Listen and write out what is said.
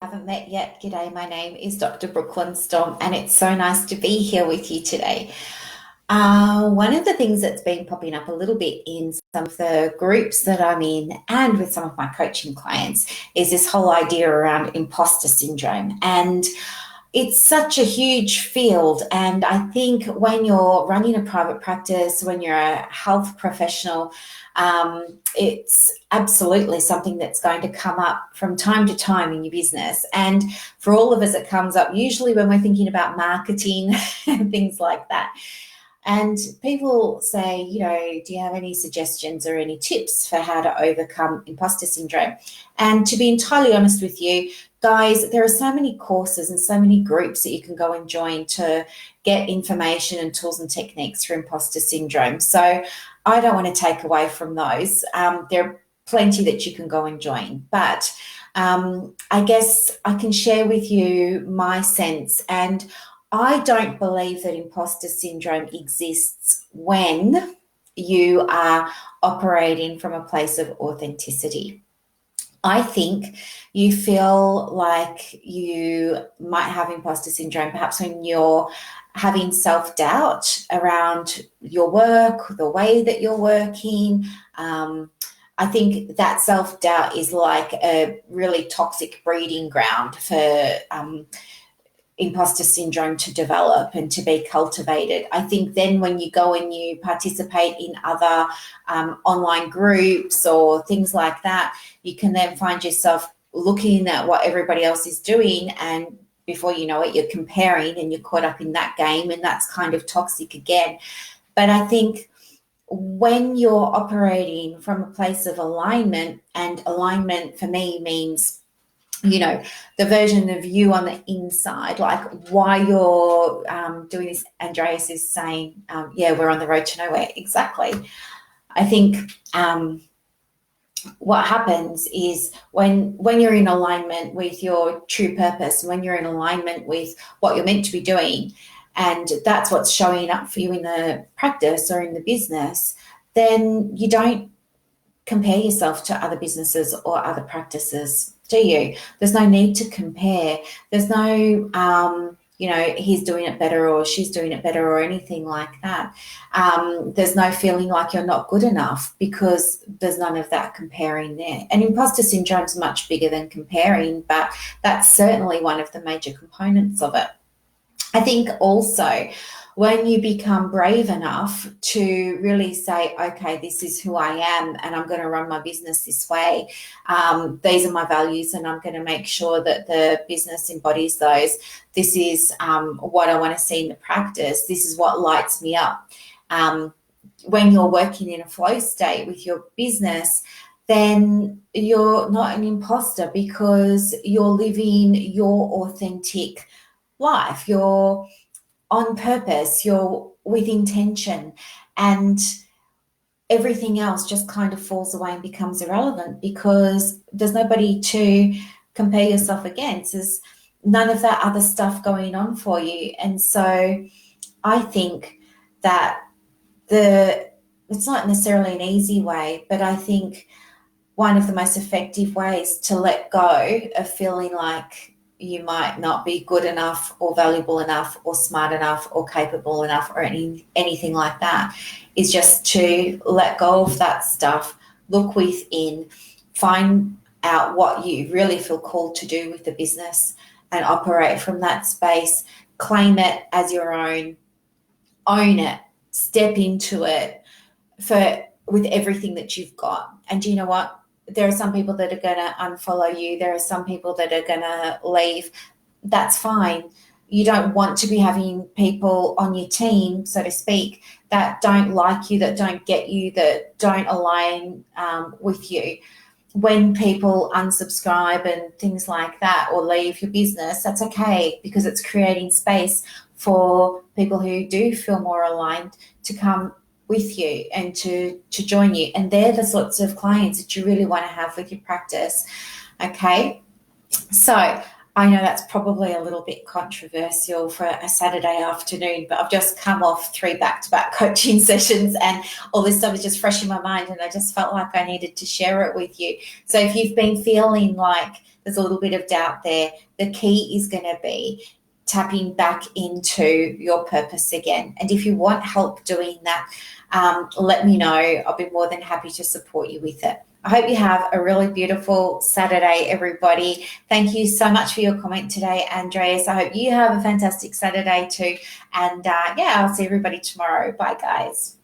Haven't met yet, g'day, my name is Dr. Brooklyn Storm, and it's so nice to be here with you today. One of the things that's been popping up a little bit in some of the groups that I'm in and with some of my coaching clients is this whole idea around imposter syndrome. And it's such a huge field. And I think when you're running a private practice, when you're a health professional, it's absolutely something that's going to come up from time to time in your business. And for all of us, it comes up usually when we're thinking about marketing and things like that. And people say, do you have any suggestions or any tips for how to overcome imposter syndrome? And to be entirely honest with you, guys, there are so many courses and so many groups that you can go and join to get information and tools and techniques for imposter syndrome. So I don't want to take away from those. There are plenty that you can go and join. But I guess I can share with you my sense. And I don't believe that imposter syndrome exists when you are operating from a place of authenticity. I think you feel like you might have imposter syndrome perhaps when you're having self-doubt around your work, the way that you're working. I think that self-doubt is like a really toxic breeding ground for imposter syndrome to develop and to be cultivated. I think then when you go and you participate in other online groups or things like that, you can then find yourself looking at what everybody else is doing, and before you know it, you're comparing and you're caught up in that game, and that's kind of toxic again. But I think when you're operating from a place of alignment, and alignment for me means the version of you on the inside, like why you're doing this. Andreas is saying, we're on the road to nowhere. Exactly. I think what happens is when you're in alignment with your true purpose, when you're in alignment with what you're meant to be doing, and that's what's showing up for you in the practice or in the business, then you don't compare yourself to other businesses or other practices, do you? There's no need to compare. There's no, he's doing it better or she's doing it better or anything like that. There's no feeling like you're not good enough, because there's none of that comparing there. And imposter syndrome is much bigger than comparing, but that's certainly one of the major components of it. I think also when you become brave enough to really say, okay, this is who I am and I'm going to run my business this way. These are my values and I'm going to make sure that the business embodies those. This is what I want to see in the practice. This is what lights me up. When you're working in a flow state with your business, then you're not an imposter, because you're living your authentic life. You're on purpose, you're with intention, and everything else just kind of falls away and becomes irrelevant, because there's nobody to compare yourself against. There's none of that other stuff going on for you. And so I think that it's not necessarily an easy way, but I think one of the most effective ways to let go of feeling like you might not be good enough or valuable enough or smart enough or capable enough or anything like that is just to let go of that stuff, look within, find out what you really feel called to do with the business and operate from that space, claim it as your own, own it, step into it with everything that you've got. And do you know what? There are some people that are going to unfollow you. There are some people that are going to leave. That's fine. You don't want to be having people on your team, so to speak, that don't like you, that don't get you, that don't align with you. When people unsubscribe and things like that or leave your business, that's okay, because it's creating space for people who do feel more aligned to come with you and to join you. And they're the sorts of clients that you really want to have with your practice. Okay. So I know that's probably a little bit controversial for a Saturday afternoon, but I've just come off 3 back-to-back coaching sessions and all this stuff is just fresh in my mind, and I just felt like I needed to share it with you. So if you've been feeling like there's a little bit of doubt there, the key is going to be tapping back into your purpose again. And if you want help doing that, let me know. I'll be more than happy to support you with it. I hope you have a really beautiful Saturday, everybody. Thank you so much for your comment today, Andreas. I hope you have a fantastic Saturday too. And yeah, I'll see everybody tomorrow. Bye, guys.